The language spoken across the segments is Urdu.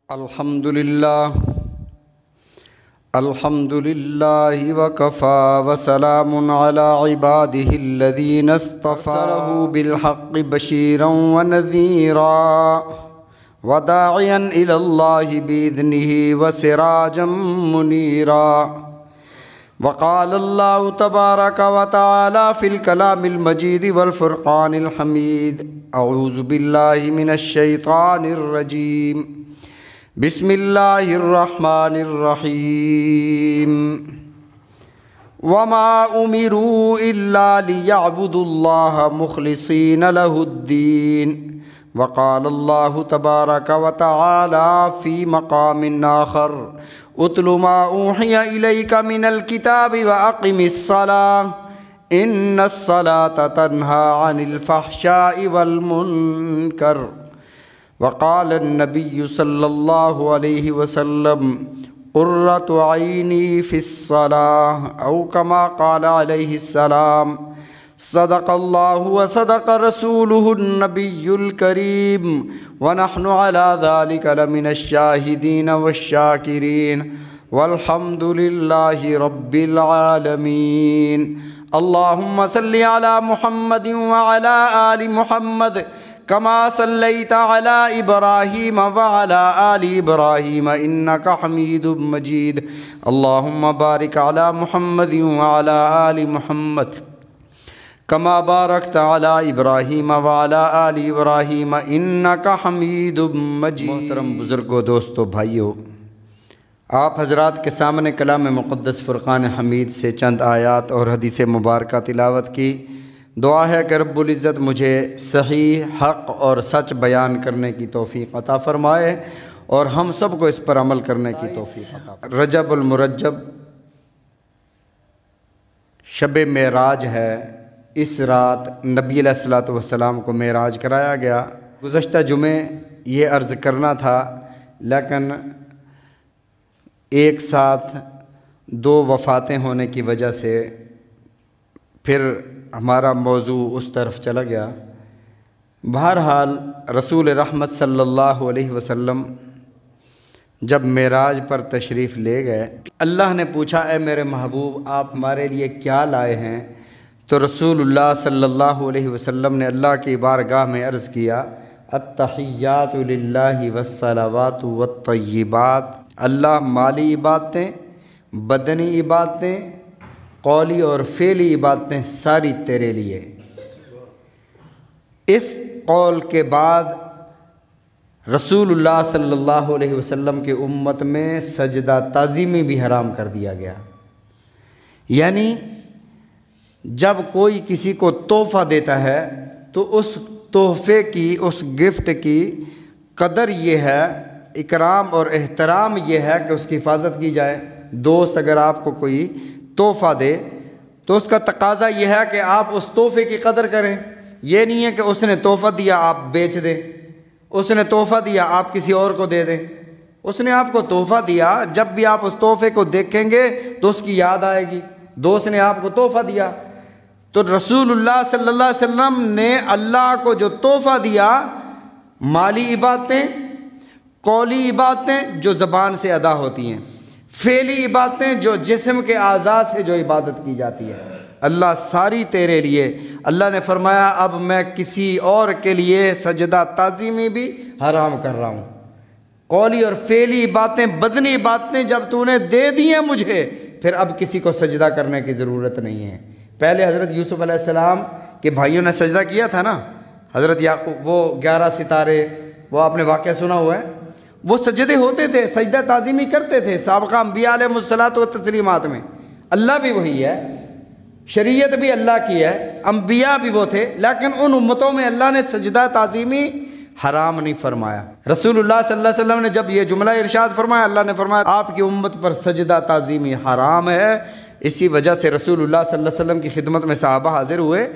الحمدللہ وکفا وسلام علی عبادہ الذین اصطفى بالحق بشیرا ونذیرا وداعیا الی اللہ بإذنہ وسراجا منیرا وقال اللہ تبارک وتعالی فی الکلام المجید والفرقان الحمید اعوذ باللہ من الشیطان الرجیم بسم اللہ الرحمن الرحیم وما امروا الا لیعبدوا اللہ مخلصین لہ الدین وقال اللہ تبارک وتعالی فی مقام آخر اتل ما اوحی الیک من الکتاب واقم الصلاة ان الصلاة تنہی عن الفحشاء والمنکر وقال النبی صلی اللہ علیہ وسلم قرۃ عینی فی الصلاة او کما قال علیہ السلام صدق اللہ وصدق رسولہ النبی الکریم ونحن علی ذلک لمن الشاہدین والشاکرین والحمد للہ رب العالمین اللہم صلی علی محمد وعلی آل محمد كما صليت على إبراهيم وعلى آل إبراهيم إنك حميد مجيد اللهم بارك على محمد وعلى آل محمد كما باركت على إبراهيم وعلى آل إبراهيم إنك حميد مجيد محترم بزرگوں دوستو بھائیو، آپ حضرات کے سامنے کلام مقدس فرقان حمید سے چند آیات اور حدیث مبارکہ تلاوت کی۔ دعا ہے کہ رب العزت مجھے صحیح حق اور سچ بیان کرنے کی توفیق عطا فرمائے اور ہم سب کو اس پر عمل کرنے کی توفیق عطا فرمائے۔ رجب المرجب شب معراج ہے۔ اس رات نبی علیہ الصلوۃ والسلام کو معراج کرایا گیا۔ گزشتہ جمعے یہ عرض کرنا تھا لیکن ایک ساتھ دو وفاتیں ہونے کی وجہ سے پھر ہمارا موضوع اس طرف چلا گیا۔ بہرحال رسول رحمت صلی اللہ علیہ وسلم جب معراج پر تشریف لے گئے، اللہ نے پوچھا اے میرے محبوب آپ ہمارے لیے کیا لائے ہیں؟ تو رسول اللہ صلی اللہ علیہ وسلم نے اللہ کی بارگاہ میں عرض کیا التحیات للہ والصلوات والطیبات، اللہ مالی عبادتیں، بدنی عبادتیں، قولی اور فعلی عبادتیں ساری تیرے لیے۔ اس قول کے بعد رسول اللہ صلی اللہ علیہ وسلم کی امت میں سجدہ تعظیمی بھی حرام کر دیا گیا۔ یعنی جب کوئی کسی کو تحفہ دیتا ہے تو اس تحفے کی، اس گفٹ کی قدر یہ ہے، اکرام اور احترام یہ ہے کہ اس کی حفاظت کی جائے۔ دوست اگر آپ کو کوئی تحفہ دے تو اس کا تقاضا یہ ہے کہ آپ اس تحفے کی قدر کریں۔ یہ نہیں ہے کہ اس نے تحفہ دیا آپ بیچ دیں، اس نے تحفہ دیا آپ کسی اور کو دے دیں۔ اس نے آپ کو تحفہ دیا، جب بھی آپ اس تحفے کو دیکھیں گے تو اس کی یاد آئے گی۔ دوست نے آپ کو تحفہ دیا تو رسول اللہ صلی اللہ علیہ وسلم نے اللہ کو جو تحفہ دیا، مالی عبادتیں، قولی عبادتیں جو زبان سے ادا ہوتی ہیں، فعلی عبادتیں جو جسم کے اعضاء سے جو عبادت کی جاتی ہے، اللہ ساری تیرے لیے۔ اللہ نے فرمایا اب میں کسی اور کے لیے سجدہ تعظیمی بھی حرام کر رہا ہوں۔ قولی اور فعلی عبادتیں، بدنی عبادتیں جب تو نے دے دی ہیں مجھے، پھر اب کسی کو سجدہ کرنے کی ضرورت نہیں ہے۔ پہلے حضرت یوسف علیہ السلام کے بھائیوں نے سجدہ کیا تھا نا، حضرت یعقوب، وہ 11 ستارے، وہ آپ نے واقعہ سنا ہوا ہے، وہ سجدے ہوتے تھے، سجدہ تعظیمی کرتے تھے سابقہ انبیاء علیہ الصلوۃ والتسلیمات میں۔ اللہ بھی وہی ہے، شریعت بھی اللہ کی ہے، انبیاء بھی وہ تھے، لیکن ان امتوں میں اللہ نے سجدہ تعظیمی حرام نہیں فرمایا۔ رسول اللہ صلی اللہ علیہ وسلم نے جب یہ جملہ ارشاد فرمایا، اللہ نے فرمایا آپ کی امت پر سجدہ تعظیمی حرام ہے۔ اسی وجہ سے رسول اللہ صلی اللہ علیہ وسلم کی خدمت میں صحابہ حاضر ہوئے،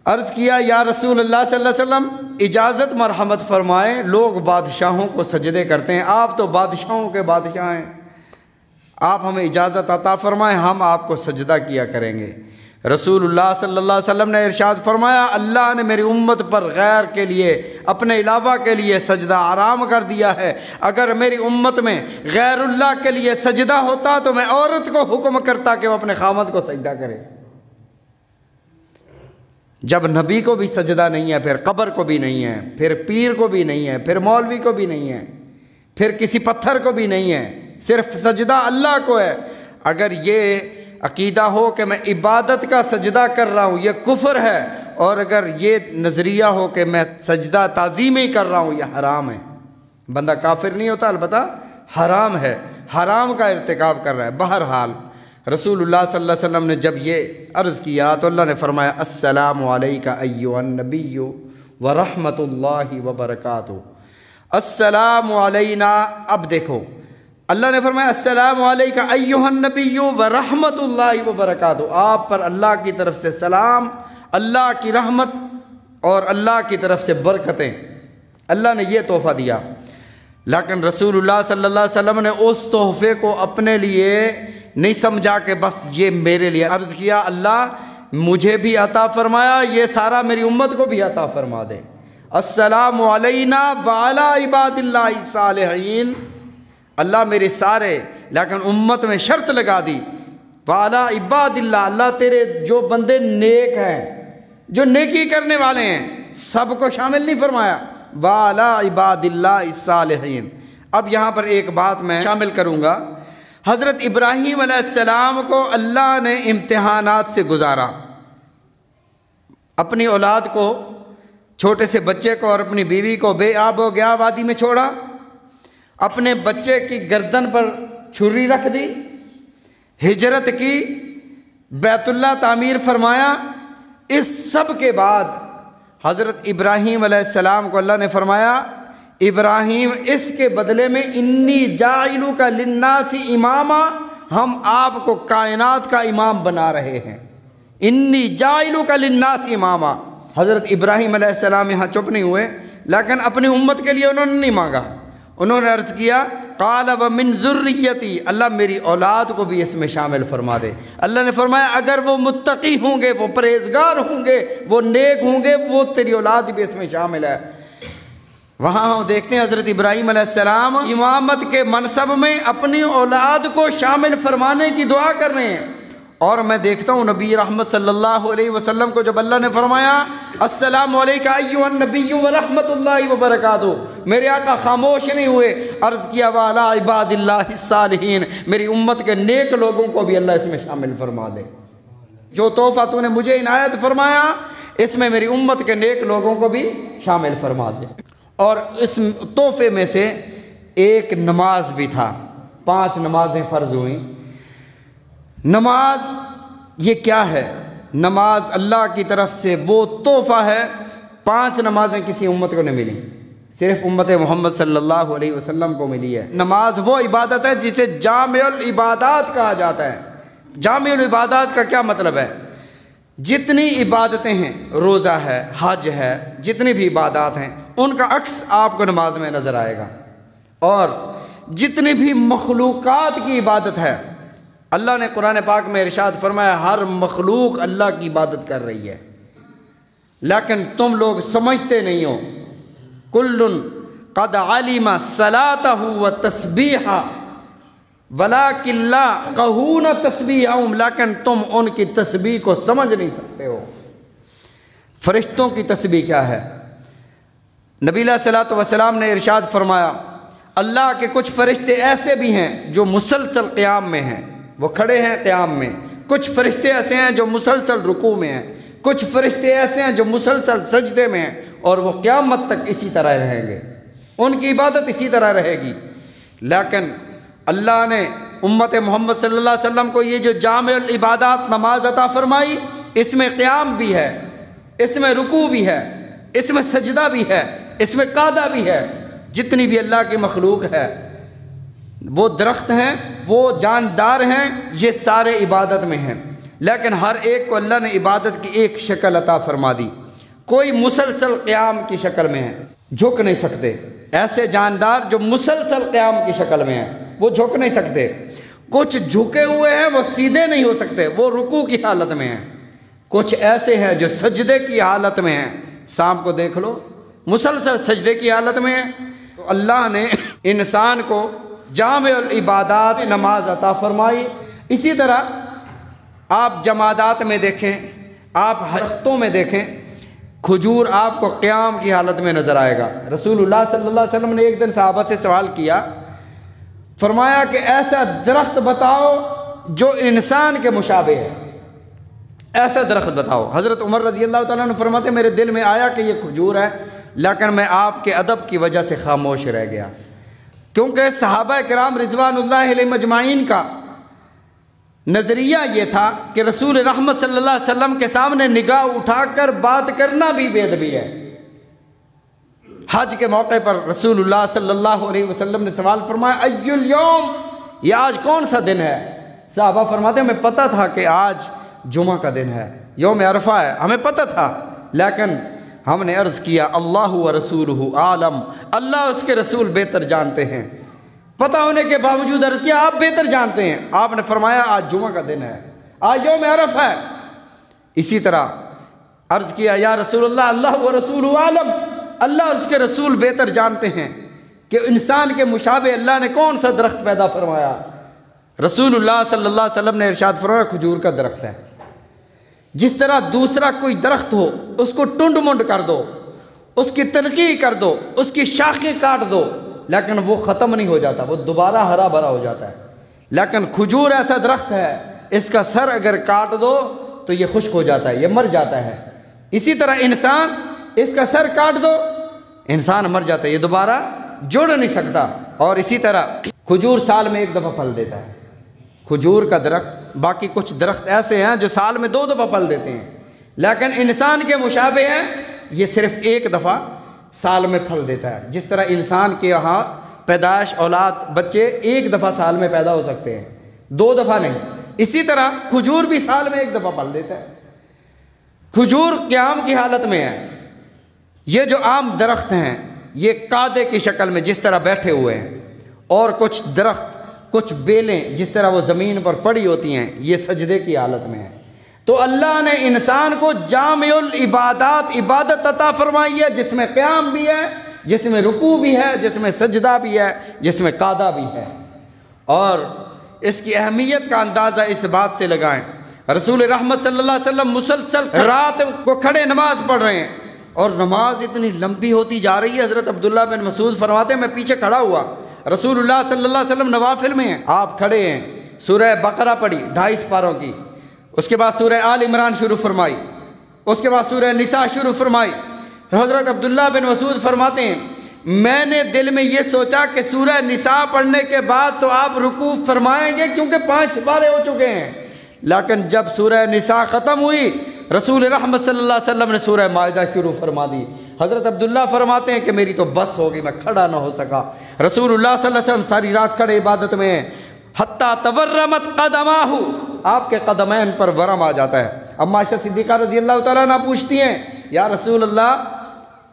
عرض کیا یا رسول اللہ صلی اللہ علیہ وسلم اجازت مرحمت فرمائیں، لوگ بادشاہوں کو سجدے کرتے ہیں، آپ تو بادشاہوں کے بادشاہ ہیں، آپ ہمیں اجازت عطا فرمائیں، ہم آپ کو سجدہ کیا کریں گے۔ رسول اللہ صلی اللہ علیہ وسلم نے ارشاد فرمایا اللہ نے میری امت پر غیر کے لیے اپنے علاوہ کے لیے سجدہ حرام کر دیا ہے۔ اگر میری امت میں غیر اللہ کے لیے سجدہ ہوتا تو میں عورت کو حکم کرتا کہ وہ اپنے خاوند کو سجدہ کرے۔ جب نبی کو بھی سجدہ نہیں ہے، پھر قبر کو بھی نہیں ہے، پھر پیر کو بھی نہیں ہے، پھر مولوی کو بھی نہیں ہے، پھر کسی پتھر کو بھی نہیں ہے، صرف سجدہ اللہ کو ہے۔ اگر یہ عقیدہ ہو کہ میں عبادت کا سجدہ کر رہا ہوں، یہ کفر ہے، اور اگر یہ نظریہ ہو کہ میں سجدہ تعظیمی کر رہا ہوں، یہ حرام ہے۔ بندہ کافر نہیں ہوتا، البتہ حرام ہے، حرام کا ارتکاب کر رہا ہے۔ بہرحال رسول اللہ صلی اللہ علیہ وسلم نے جب یہ عرض کیا تو اللہ نے فرمایا السلام علیکہ ایھا النبی ورحمۃ اللہ وبرکاتہ۔ السلام علینا، اب دیکھو اللہ نے فرمایا السلام علیکہ ایھا النبی ورحمۃ اللہ وبرکاتہ، آپ پر اللہ کی طرف سے سلام، اللہ کی رحمت اور اللہ کی طرف سے برکتیں، اللہ نے یہ تحفہ دیا۔ لیکن رسول اللہ صلی اللہ علیہ وسلم نے اس تحفے کو اپنے لیے نہیں سمجھا کہ بس یہ میرے لیے، عرض کیا اللہ مجھے بھی عطا فرمایا، یہ سارا میری امت کو بھی عطا فرما دے۔ السلام علینا وعلی عباد اللہ الصالحین، اللہ میرے سارے، لیکن امت میں شرط لگا دی وعلی عباد اللہ، اللہ تیرے جو بندے نیک ہیں، جو نیکی کرنے والے ہیں، سب کو شامل نہیں فرمایا، وعلی عباد اللہ الصالحین۔ اب یہاں پر ایک بات میں شامل کروں گا، حضرت ابراہیم علیہ السلام کو اللہ نے امتحانات سے گزارا، اپنی اولاد کو، چھوٹے سے بچے کو اور اپنی بیوی کو بے آب و گیا وادی میں چھوڑا، اپنے بچے کی گردن پر چھری رکھ دی، ہجرت کی، بیت اللہ تعمیر فرمایا۔ اس سب کے بعد حضرت ابراہیم علیہ السلام کو اللہ نے فرمایا ابراہیم اس کے بدلے میں انی جاعلک للناس اماما، ہم آپ کو کائنات کا امام بنا رہے ہیں، انی جاعلک للناس اماما۔ حضرت ابراہیم علیہ السلام یہاں چپ نہیں ہوئے، لیکن اپنی امت کے لیے انہوں نے نہیں مانگا، انہوں نے عرض کیا قال ومن ذریتی، اللہ میری اولاد کو بھی اس میں شامل فرما دے۔ اللہ نے فرمایا اگر وہ متقی ہوں گے، وہ پرہیزگار ہوں گے، وہ نیک ہوں گے، وہ تیری اولاد بھی اس میں شامل ہے۔ وہاں ہم دیکھتے ہیں حضرت ابراہیم علیہ السلام امامت کے منصب میں اپنی اولاد کو شامل فرمانے کی دعا کر رہے ہیں، اور میں دیکھتا ہوں نبی رحمت صلی اللہ علیہ وسلم کو جب اللہ نے فرمایا السلام علیکہ ایھا النبی ورحمۃ اللہ وبرکاتہ، میرے آقا خاموش نہیں ہوئے، عرض کیا وعلی عباد اللہ الصالحین، میری امت کے نیک لوگوں کو بھی اللہ اس میں شامل فرما دے، جو تحفہ تو نے مجھے عنایت فرمایا اس میں میری امت کے نیک لوگوں کو بھی شامل فرما دے۔ اور اس تحفے میں سے ایک نماز بھی تھا، 5 نمازیں فرض ہوئیں۔ نماز یہ کیا ہے؟ نماز اللہ کی طرف سے وہ تحفہ ہے، 5 نمازیں کسی امت کو نہیں ملی، صرف امت محمد صلی اللہ علیہ وسلم کو ملی ہے۔ نماز وہ عبادت ہے جسے جامع العبادات کہا جاتا ہے۔ جامع العبادات کا کیا مطلب ہے؟ جتنی عبادتیں ہیں، روزہ ہے، حج ہے، جتنی بھی عبادات ہیں ان کا عکس آپ کو نماز میں نظر آئے گا، اور جتنی بھی مخلوقات کی عبادت ہے، اللہ نے قرآن پاک میں ارشاد فرمایا ہر مخلوق اللہ کی عبادت کر رہی ہے، لیکن تم لوگ سمجھتے نہیں ہو۔ کل قد علم صلاتہ و تسبیحہ ولکن لا یفقہون تسبیحہم، لیکن تم ان کی تسبیح کو سمجھ نہیں سکتے ہو۔ فرشتوں کی تسبیح کیا ہے؟ نبی علیہ الصلوۃ والسلام نے ارشاد فرمایا اللہ کے کچھ فرشتے ایسے بھی ہیں جو مسلسل قیام میں ہیں، وہ کھڑے ہیں قیام میں، کچھ فرشتے ایسے ہیں جو مسلسل رکوع میں ہیں، کچھ فرشتے ایسے ہیں جو مسلسل سجدے میں ہیں، اور وہ قیامت تک اسی طرح رہیں گے، ان کی عبادت اسی طرح رہے گی۔ لیکن اللہ نے امت محمد صلی اللہ علیہ وسلم کو یہ جو جامع العبادات نماز عطا فرمائی، اس میں قیام بھی ہے، اس میں رکوع بھی ہے، اس میں سجدہ بھی ہے، اس میں قعدہ بھی ہے، جتنی بھی اللہ کی مخلوق ہے، وہ درخت ہیں، وہ جاندار ہیں، یہ سارے عبادت میں ہیں، لیکن ہر ایک کو اللہ نے عبادت کی ایک شکل عطا فرما دی۔ کوئی مسلسل قیام کی شکل میں ہے، جھک نہیں سکتے، ایسے جاندار جو مسلسل قیام کی شکل میں ہیں وہ جھک نہیں سکتے، کچھ جھکے ہوئے ہیں وہ سیدھے نہیں ہو سکتے، وہ رکوع کی حالت میں ہیں، کچھ ایسے ہیں جو سجدے کی حالت میں ہیں، شام کو دیکھ لو مسلسل سجدے کی حالت میں ہیں۔ تو اللہ نے انسان کو جامع العبادات نماز عطا فرمائی۔ اسی طرح آپ جمادات میں دیکھیں، آپ درختوں میں دیکھیں، کھجور آپ کو قیام کی حالت میں نظر آئے گا۔ رسول اللہ صلی اللہ علیہ وسلم نے ایک دن صحابہ سے سوال کیا، فرمایا کہ ایسا درخت بتاؤ جو انسان کے مشابہ ہے، ایسا درخت بتاؤ۔ حضرت عمر رضی اللہ تعالیٰ عنہ فرماتے میرے دل میں آیا کہ یہ کھجور ہے، لیکن میں آپ کے ادب کی وجہ سے خاموش رہ گیا، کیونکہ صحابہ کرام رضوان اللہ علیہ مجمعین کا نظریہ یہ تھا کہ رسول رحمت صلی اللہ علیہ وسلم کے سامنے نگاہ اٹھا کر بات کرنا بھی بے ادبی ہے۔ حج کے موقع پر رسول اللہ صلی اللہ علیہ وسلم نے سوال فرمایا ای الیوم، یہ آج کون سا دن ہے؟ صحابہ فرماتے ہیں ہمیں پتہ تھا کہ آج جمعہ کا دن ہے، یوم عرفہ ہے، ہمیں پتہ تھا، لیکن ہم نے عرض کیا اللہ و رسولہ عالم، اللہ اس کے رسول بہتر جانتے ہیں۔ پتہ ہونے کے باوجود عرض کیا آپ بہتر جانتے ہیں؟ آپ نے فرمایا آج جمعہ کا دن ہے، آج یوم عرفہ ہے۔ اسی طرح عرض کیا یا رسول اللہ اللہ و رسولہ عالم، اللہ اور اس کے رسول بہتر جانتے ہیں کہ انسان کے مشابہ اللہ نے کون سا درخت پیدا فرمایا۔ رسول اللہ صلی اللہ علیہ وسلم نے ارشاد فرمایا کھجور کا درخت ہے۔ جس طرح دوسرا کوئی درخت ہو اس کو ٹنڈ منڈ کر دو، اس کی تنقیح کر دو، اس کی شاخیں کاٹ دو، لیکن وہ ختم نہیں ہو جاتا، وہ دوبارہ ہرا بھرا ہو جاتا ہے۔ لیکن کھجور ایسا درخت ہے، اس کا سر اگر کاٹ دو تو یہ خشک ہو جاتا ہے، یہ مر جاتا ہے۔ اسی طرح انسان، اس کا سر کاٹ دو انسان مر جاتا ہے، یہ دوبارہ جڑ نہیں سکتا۔ اور اسی طرح کھجور سال میں ایک دفعہ پھل دیتا ہے، کھجور کا درخت۔ باقی کچھ درخت ایسے ہیں جو سال میں 2 دفعہ پھل دیتے ہیں، لیکن انسان کے مشابہ ہیں، یہ صرف ایک دفعہ سال میں پھل دیتا ہے۔ جس طرح انسان کے یہاں پیدائش اولاد بچے ایک دفعہ سال میں پیدا ہو سکتے ہیں، 2 دفعہ نہیں، اسی طرح کھجور بھی سال میں ایک دفعہ پھل دیتا ہے۔ کھجور قیام کی حالت میں ہے۔ یہ جو عام درخت ہیں یہ قادے کی شکل میں جس طرح بیٹھے ہوئے ہیں، اور کچھ درخت، کچھ بیلیں جس طرح وہ زمین پر پڑی ہوتی ہیں، یہ سجدے کی حالت میں ہیں۔ تو اللہ نے انسان کو جامع العبادات عبادت عطا فرمائی ہے، جس میں قیام بھی ہے، جس میں رکوع بھی ہے، جس میں سجدہ بھی ہے، جس میں قعدہ بھی ہے۔ اور اس کی اہمیت کا اندازہ اس بات سے لگائیں، رسول رحمت صلی اللہ علیہ وسلم مسلسل رات کو کھڑے نماز پڑھ رہے ہیں، اور نماز اتنی لمبی ہوتی جا رہی ہے۔ حضرت عبداللہ بن مسعود فرماتے ہیں میں پیچھے کھڑا ہوا، رسول اللہ صلی اللہ علیہ وسلم نوافل میں ہیں، آپ کھڑے ہیں، سورہ بقرہ پڑھی 2.5 پاروں کی، اس کے بعد سورہ آل عمران شروع فرمائی، اس کے بعد سورہ نساء شروع فرمائی۔ حضرت عبداللہ بن مسعود فرماتے ہیں میں نے دل میں یہ سوچا کہ سورہ نساء پڑھنے کے بعد تو آپ رکوع فرمائیں گے کیونکہ 5 سپارے ہو چکے ہیں، لیکن جب سورہ نساء ختم ہوئی رسول رحمت صلی اللہ علیہ وسلم نے سورہ مائدہ شروع فرما دی۔ حضرت عبداللہ فرماتے ہیں کہ میری تو بس ہو گئی، میں کھڑا نہ ہو سکا۔ رسول اللہ صلی اللہ علیہ وسلم ساری رات کھڑے عبادت میں ہیں، حتیٰ تورمت قدماہ، آپ کے قدمین پر ورم آ جاتا ہے۔ اما عائشہ صدیقہ رضی اللہ تعالیٰ عنہ پوچھتی ہیں یا رسول اللہ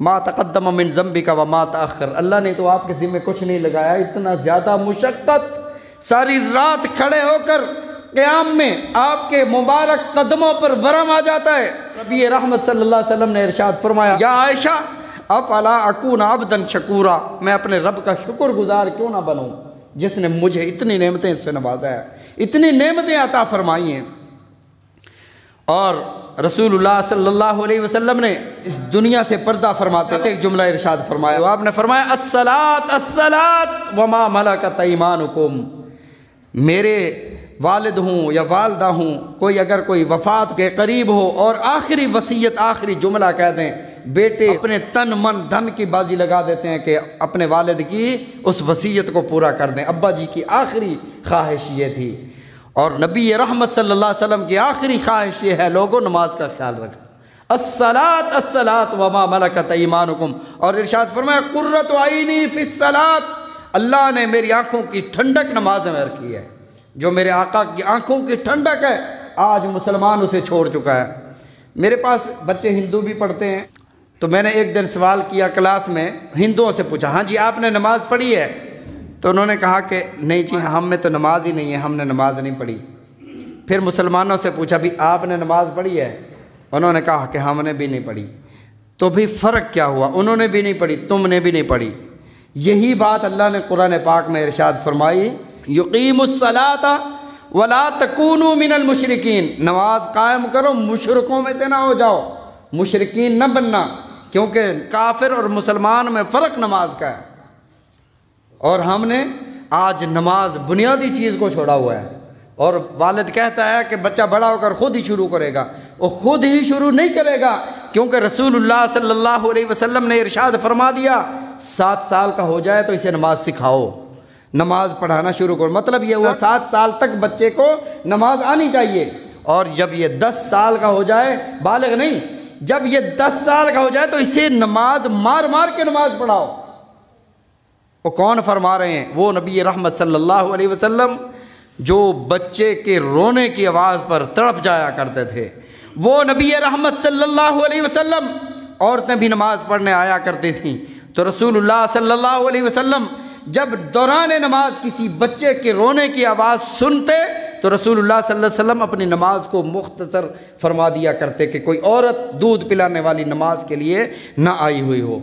ما تقدم من ذنبک وما تأخر، اللہ نے تو آپ کے ذمہ کچھ نہیں لگایا، اتنا زیادہ مشقت، ساری رات کھڑے ہو کر قیام میں آپ کے مبارک قدموں پر ورم آ جاتا ہے۔ نبی رحمت صلی اللہ علیہ وسلم نے ارشاد فرمایا یا عائشہ افلا اکون عبدا شکورا، میں اپنے رب کا شکر گزار کیوں نہ بنوں جس نے مجھے اتنی نعمتیں سے نوازا ہے، اتنی نعمتیں عطا فرمائی ہیں۔ اور رسول اللہ صلی اللہ علیہ وسلم نے اس دنیا سے پردہ فرماتے ایک جملہ ارشاد فرمایا، آپ نے فرمایا الصلاۃ الصلاۃ وما ملکت ایمانکم، میرے والد ہوں یا والدہ ہوں، کوئی اگر کوئی وفات کے قریب ہو اور آخری وصیت آخری جملہ کہہ دیں، بیٹے اپنے تن من دھن کی بازی لگا دیتے ہیں کہ اپنے والد کی اس وصیت کو پورا کر دیں۔ ابا جی کی آخری خواہش یہ تھی، اور نبی رحمت صلی اللہ علیہ وسلم کی آخری خواہش یہ ہے لوگوں نماز کا خیال رکھنا، الصلاۃ الصلاۃ وما ملکت ایمانکم، اور ارشاد فرمایا قرۃ عینی فی الصلاۃ، اللہ نے میری آنکھوں کی ٹھنڈک نماز میں رکھی ہے۔ جو میرے آقا کی آنکھوں کی ٹھنڈک ہے آج مسلمان اسے چھوڑ چکا ہے۔ میرے پاس بچے ہندو بھی پڑھتے ہیں، تو میں نے ایک دن سوال کیا کلاس میں، ہندوؤں سے پوچھا ہاں جی آپ نے نماز پڑھی ہے؟ تو انہوں نے کہا کہ نہیں جی ہم میں تو نماز ہی نہیں ہے، ہم نے نماز نہیں پڑھی۔ پھر مسلمانوں سے پوچھا بھی آپ نے نماز پڑھی ہے؟ انہوں نے کہا کہ ہم نے بھی نہیں پڑھی۔ تو بھی فرق کیا ہوا؟ انہوں نے بھی نہیں پڑھی، تم نے بھی نہیں پڑھی۔ یہی بات اللہ نے قرآن پاک میں ارشاد فرمائی، یقیم الصلاۃ ولا تکونوا من المشرکین، نماز قائم کرو، مشرکوں میں سے نہ ہو جاؤ، مشرکین نہ بننا، کیونکہ کافر اور مسلمان میں فرق نماز کا ہے۔ اور ہم نے آج نماز بنیادی چیز کو چھوڑا ہوا ہے، اور والد کہتا ہے کہ بچہ بڑا ہو کر خود ہی شروع کرے گا، وہ خود ہی شروع نہیں کرے گا، کیونکہ رسول اللہ صلی اللہ علیہ وسلم نے ارشاد فرما دیا 7 سال کا ہو جائے تو اسے نماز سکھاؤ، نماز پڑھانا شروع کرو۔ مطلب یہ ہوا 7 سال تک بچے کو نماز آنی چاہیے، اور جب یہ 10 سال کا ہو جائے، بالغ نہیں، جب یہ 10 سال کا ہو جائے تو اسے نماز مار مار کے نماز پڑھاؤ۔ وہ کون فرما رہے ہیں؟ وہ نبی رحمت صلی اللہ علیہ وسلم جو بچے کے رونے کی آواز پر تڑپ جایا کرتے تھے، وہ نبی رحمت صلی اللہ علیہ وسلم۔ عورتیں بھی نماز پڑھنے آیا کرتی تھیں، تو رسول اللہ صلی اللہ علیہ وسلم جب دوران نماز کسی بچے کے رونے کی آواز سنتے تو رسول اللہ صلی اللہ علیہ وسلم اپنی نماز کو مختصر فرما دیا کرتے کہ کوئی عورت دودھ پلانے والی نماز کے لیے نہ آئی ہوئی ہو،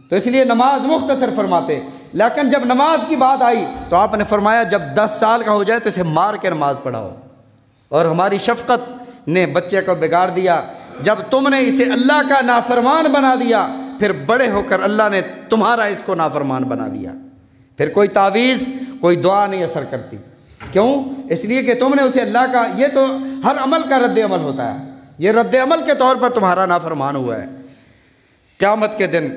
تو اس لیے نماز مختصر فرماتے۔ لیکن جب نماز کی بات آئی تو آپ نے فرمایا جب 10 سال کا ہو جائے تو اسے مار کے نماز پڑھاؤ۔ اور ہماری شفقت نے بچے کو بگاڑ دیا، جب تم نے اسے اللہ کا نافرمان بنا دیا، پھر بڑے ہو کر اللہ نے تمہارا اس کو نافرمان بنا دیا، پھر کوئی تعویذ کوئی دعا نہیں اثر کرتی۔ کیوں؟ اس لیے کہ تم نے اسے اللہ کا، یہ تو ہر عمل کا رد عمل ہوتا ہے، یہ رد عمل کے طور پر تمہارا نافرمان ہوا ہے۔ قیامت کے دن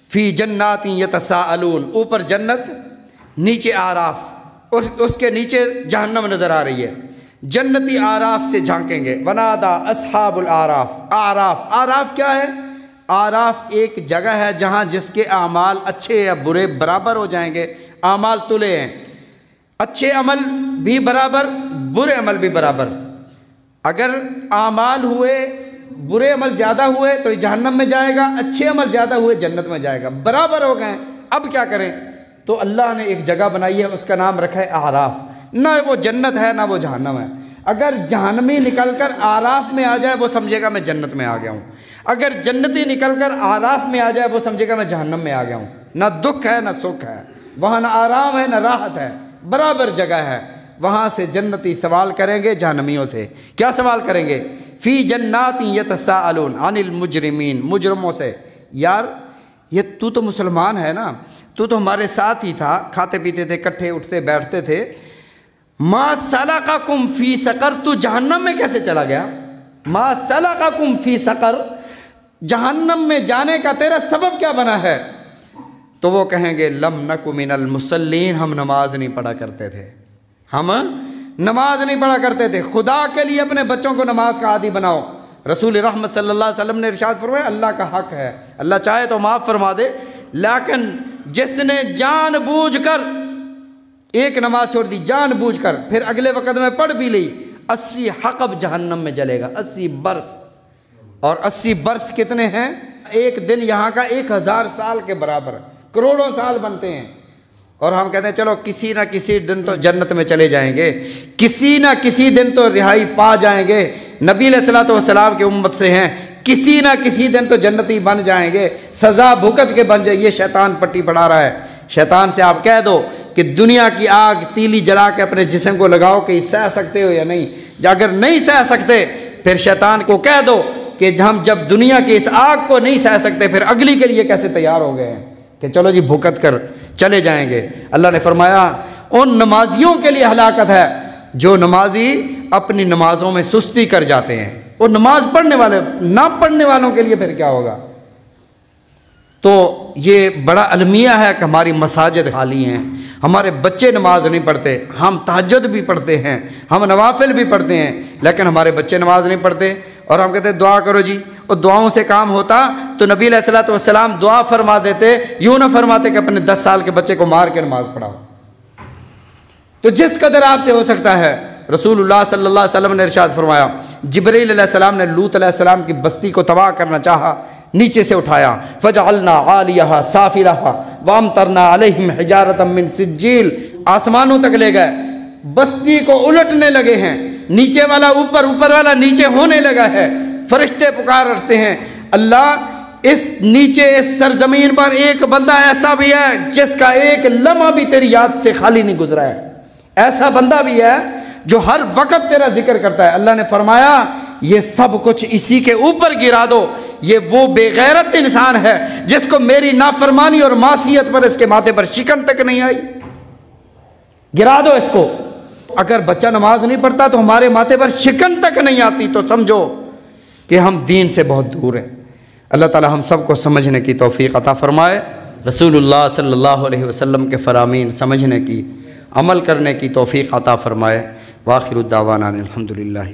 فی جنات یتساءلون، اوپر جنت نیچے آراف، اس کے نیچے جہنم نظر آ رہی ہے، جنتی آراف سے جھانکیں گے۔ ونادا اصحاب الاعراف، آراف کیا ہے؟ آراف ایک جگہ ہے جہاں جس کے اعمال اچھے یا برے برابر ہو جائیں گے، اعمال تلے ہیں، اچھے عمل بھی برابر، برے عمل بھی برابر۔ اگر اعمال ہوئے، برے عمل زیادہ ہوئے تو جہنم میں جائے گا، اچھے عمل زیادہ ہوئے جنت میں جائے گا، برابر ہو گئے۔ اب کیا کریں؟ تو اللہ نے ایک جگہ بنائی ہے، اس کا نام رکھا ہے اعراف۔ نہ وہ جنت ہے نہ وہ جہنم ہے۔ اگر جہنمی نکل کر آراف میں آ جائے وہ سمجھے گا میں جنت میں آ گیا ہوں، اگر جنتی نکل کر آراف میں آ جائے وہ سمجھے گا میں جہنم میں آ گیا ہوں۔ نہ دکھ ہے نہ سکھ ہے، وہاں نہ آرام ہے نہ راحت ہے، برابر جگہ ہے۔ وہاں سے جنتی سوال کریں گے جہنمیوں سے، کیا سوال کریں گے؟ فی جنات یتساءلون عن المجرمین، مجرموں سے، یار یہ تو مسلمان ہے نا، تو ہمارے ساتھ ہی تھا، کھاتے پیتے تھے، کٹھے اٹھتے بیٹھتے تھے، ما سلککم فی سقر، تو جہنم میں کیسے چلا گیا؟ ما سلککم فی سقر، جہنم میں جانے کا تیرا سبب کیا بنا ہے؟ تو وہ کہیں گے لم نک من المصلین، ہم نماز نہیں پڑھا کرتے تھے، ہم نماز نہیں پڑھا کرتے تھے۔ خدا کے لیے اپنے بچوں کو نماز کا عادی بناؤ۔ رسول رحمت صلی اللہ علیہ وسلم نے ارشاد فرمایا اللہ کا حق ہے، اللہ چاہے تو معاف فرما دے، لیکن جس نے جان بوجھ کر ایک نماز چھوڑ دی، جان بوجھ کر، پھر اگلے وقت میں پڑھ بھی لی، 80 حقب جہنم میں جلے گا، 80 برس۔ اور 80 برس کتنے ہیں؟ ایک دن یہاں کا 1000 سال کے برابر، کروڑوں سال بنتے ہیں۔ اور ہم کہتے ہیں چلو کسی نہ کسی دن تو جنت میں چلے جائیں گے، کسی نہ کسی دن تو رہائی پا جائیں گے، نبی علیہ الصلوۃ والسلام کی امت سے ہیں، کسی نہ کسی دن تو جنتی بن جائیں گے، سزا بھگت کے بن جائے۔ یہ شیطان پٹی پڑھا رہا ہے۔ شیطان سے آپ کہہ دو کہ دنیا کی آگ تیلی جلا کے اپنے جسم کو لگاؤ کہ سہ سکتے ہو یا نہیں، اگر نہیں سہ سکتے پھر شیطان کو کہہ دو کہ ہم جب دنیا کی اس آگ کو نہیں سہ سکتے پھر اگلی کے لیے کیسے تیار ہو گئے ہیں کہ چلو جی بھکت کر چلے جائیں گے۔ اللہ نے فرمایا ان نمازیوں کے لیے ہلاکت ہے جو نمازی اپنی نمازوں میں سستی کر جاتے ہیں، اور نماز پڑھنے والے، نہ پڑھنے والوں کے لیے پھر کیا ہوگا؟ تو یہ بڑا المیہ ہے کہ ہماری مساجد خالی ہیں، ہمارے بچے نماز نہیں پڑھتے، ہم تہجد بھی پڑھتے ہیں، ہم نوافل بھی پڑھتے ہیں، لیکن ہمارے بچے نماز نہیں پڑھتے، اور ہم کہتے ہیں دعا کرو جی، اور دعاؤں سے کام ہوتا تو نبی علیہ الصلوۃ والسلام دعا فرما دیتے، یوں نہ فرماتے کہ اپنے 10 سال کے بچے کو مار کے نماز پڑھاؤ۔ تو جس قدر آپ سے ہو سکتا ہے، رسول اللہ صلی اللہ علیہ وسلم نے ارشاد فرمایا، جبرائیل علیہ السلام نے لوط علیہ السلام کی بستی کو تباہ کرنا چاہا، نیچے سے اٹھایا، فجعلنا عالیہا سافلہا وامطرنا علیہم حجارۃ من سجیل، آسمانوں تک لے گئے، بستی کو الٹنے لگے ہیں، نیچے والا اوپر، اوپر والا نیچے ہونے لگا ہے، فرشتے پکار اٹھتے ہیں اللہ اس نیچے اس سرزمین پر ایک بندہ ایسا بھی ہے جس کا ایک لمحہ بھی تیری یاد سے خالی نہیں گزرا ہے، ایسا بندہ بھی ہے جو ہر وقت تیرا ذکر کرتا ہے۔ اللہ نے فرمایا یہ سب کچھ اسی کے اوپر گرا دو، یہ وہ بے غیرت انسان ہے جس کو میری نافرمانی اور معصیت پر اس کے ماتھے پر شکن تک نہیں آئی، گرا دو اس کو۔ اگر بچہ نماز نہیں پڑھتا تو ہمارے ماتھے پر شکن تک نہیں آتی تو سمجھو کہ ہم دین سے بہت دور ہیں۔ اللہ تعالی ہم سب کو سمجھنے کی توفیق عطا فرمائے، رسول اللہ صلی اللہ علیہ وسلم کے فرامین سمجھنے کی، عمل کرنے کی توفیق عطا فرمائے۔ وآخر الدعوانا الحمدللہ۔